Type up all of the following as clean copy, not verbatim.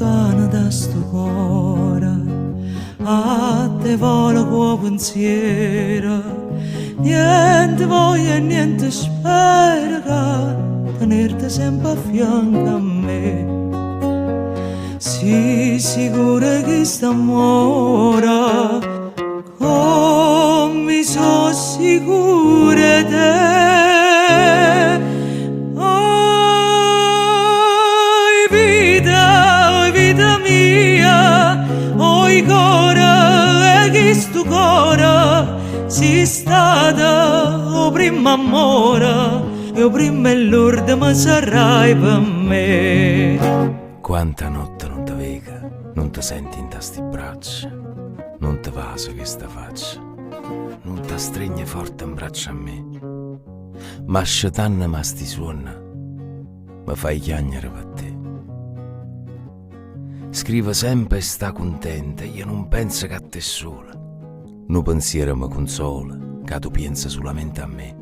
lontano da sto cuore, a te vola tuo pensiero, niente voglia e niente spera, tenerti sempre a fianco a me. Sii sicura che st'amore, come sono sicura te. Oi vita mia, oi cuore, che sto cuore, sei stata o primo amore, e o primo e l'ultimo sarai per me. Quanta notte non ti vega, non ti senti in tasti braccia, non ti vasa che sta faccia, non ti stringe forte in braccio a me, ma scetanna ma sti suona, mi fai chiagnere per te. Scrive sempre e sta contenta, io non penso che a te sola, no pensiero mi consola, che tu pensa solamente a me.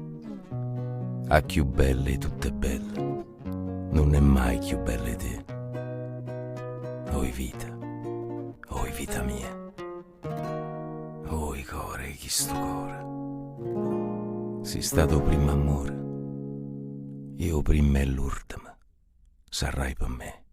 A più belle tutte belle, non è mai più belle te. Oi vita mia, oi core, chi sto core, sei stato primo amore, io prima e l'ultima, sarai per me.